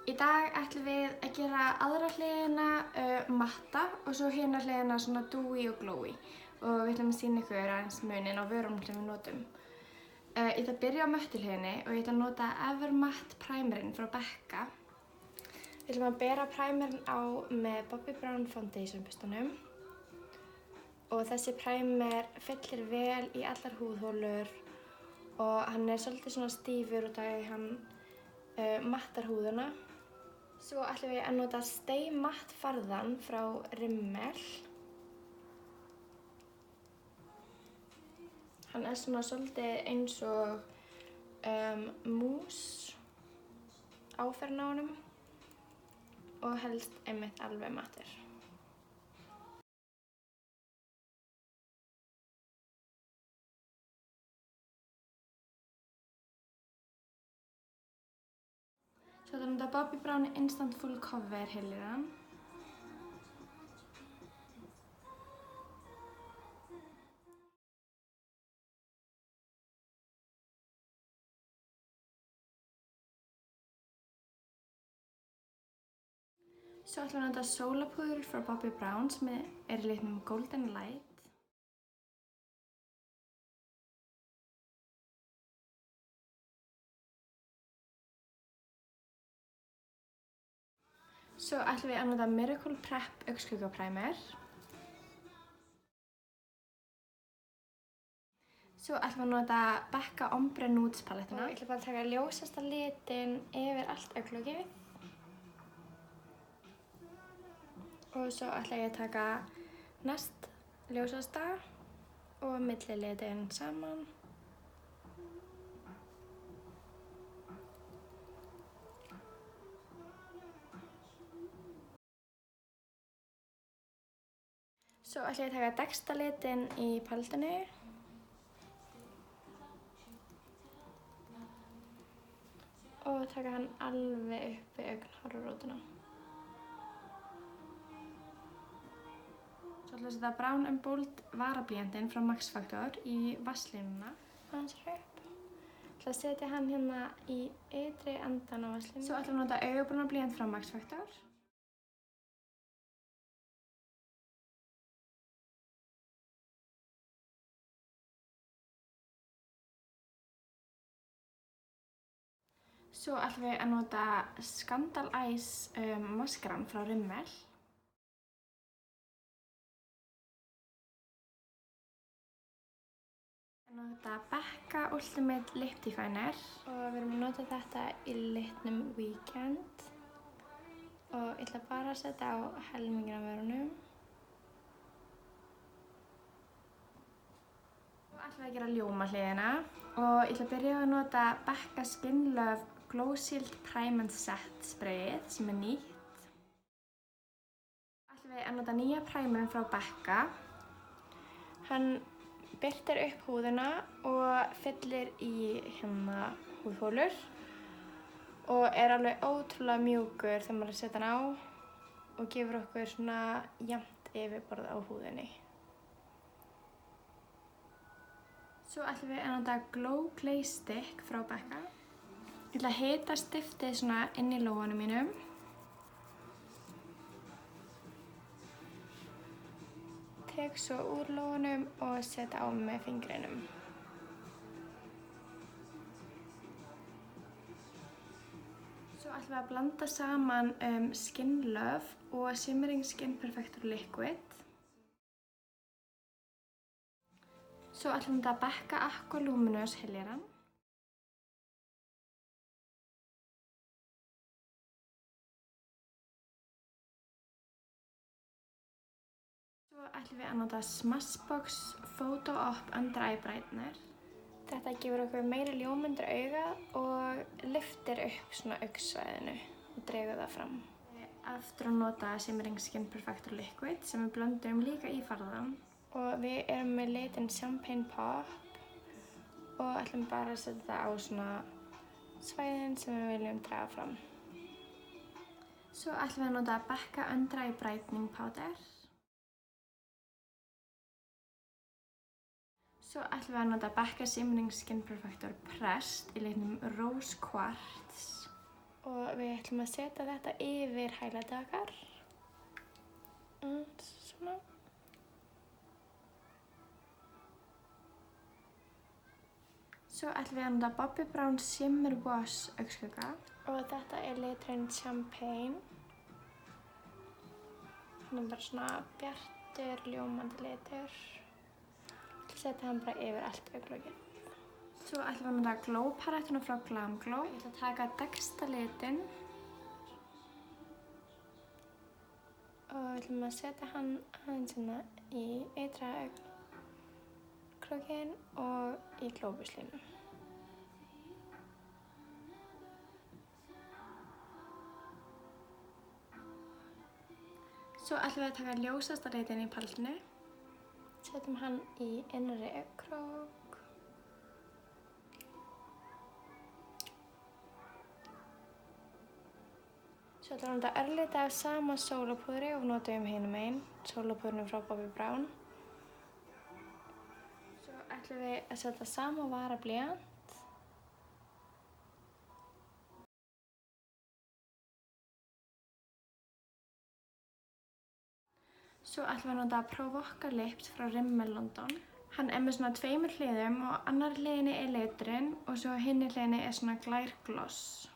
Í dag ætlum við að gera aðra hliðina matta og svo hina hliðina svona dewy og glowy og við ætlum að sýna ykkur aðeins munin á vörunum sem við notum. Ég ætla að byrja á möttu hliðinni og ég ætla að nota Evermatte primerinn frá Becca. Við ætlum að bera primerinn á með Bobbi Brown Foundation bustanum og þessi primer fyllir vel í allar húðholur og hann er svolítið svona stífur út af því hann mattar húðina. Svo ætlum við að nota Stay Matte farðan frá Rimmel. Hann er svona svolítið eins og mús áferðin á honum og helst einmitt alveg mattur. Svo ætlum við að nota Bobbi Brown Instant Full Cover hyljurann. Svo ætlum við að nota sólapúður frá Bobbi Brown sem er í litnum Golden Light. Svo ætlum við að nota Miracle Prep augnskugga-primer. Svo ætlum við að nota Becca Ombre Nudes palettuna. Ég ætla bara að taka ljósasta litinn yfir allt augnlokið. Og svo ætla ég að taka næst ljósasta og millilitinn saman. Svo ætla ég að taka dekksta litinn í palettinu. Og taka hann alveg upp við augnhárarótina. Svo ætla ég að setja Brown and Bold varablýantinn frá Max Factor í vasslínuna. Aðeins upp. Ég ætla að setja hann hérna í ytri endan á vasslínuna. Svo ætla ég að nota augabrúnablýant frá Max Factor. Svo ætlum við að nota Scandal Eyes maskaran frá Rimmel. Ég nota Becca Ultimate Lip Definer og við erum að nota þetta í litnum Weekend. Og ég ætla bara að setja á helminginn af vörunum. Svo ætlum við að gera ljómahliðina og ég ætla að byrja að nota Becca Skin Love Glow Shield Prime and Set sprayið sem er nýtt. Ætlum við að nota nýja primerinn frá Becca. Hann birtir upp húðina og fyllir í hérna húðholur og er alveg ótrúlega mjúkur þegar maður setur hann á og gefur okkur svona jafnt yfirborð á húðinni. Svo ætlum við að nota Glow Clay Stick frá Becca. Ég ætla að hita stiftið svona inn í lófanum mínum. Tek svo úr lófanum og setja á með fingrinum. Svo ætlum við að blanda saman Skin Love og Shimmering Skin Perfector Liquid. Svo ætlum við að Becca Aqua Luminous hyljarann. Svo ætlum við að nota Smashbox Photo Op Under Eye Brightener. Þetta gefur okkur meiri ljóm undir augað og lyftir upp svona augsvæðinu og dregur það fram. Aftur að nota Shimmering Skin Perfector Liquid sem við blöndum líka í farðan. Og við erum með litinn Champagne Pop og ætlum bara að setja það á svona svæðin sem við viljum draga fram. Svo ætlum við að nota Becca Under Eye Brightening Powder. Svo ætlum við að nota Becca Shimmering Skin Perfector Pressed í litnum Rose Quartz. Og við ætlum að setja þetta yfir highlightið okkar. Svona. Svo ætlum við að nota Bobbi Brown Shimmer Wash augnskugga. Og þetta er liturinn Champagne. Hann er bara svona bjartur, ljómandi litur. Setja hann bara yfir allt augnlokið. Svo ætlum við að nota Glow palettuna frá Glam Glow. Ég ætla að taka Dexta litinn. Og við ætlum að setja hann aðeins hérna í ytra augnlokin og í glóbuslínu. Svo ætlum við að taka ljósasta litinn í palettinu. Setjum hann í innri augnkrok. Svo ætlum við að nota örlítið af sama sólapúðri og notum hinum megin, sólapúðrinu frá Bobbi Brown. Svo ætlum við að setja sama varablýant. Svo ætlum við að nota Provoca Lips frá Rimmel London. Hann er með svona 2 hliðum og annar hliðinni er liturinn og svo hinni hliðinni er svona glær gloss.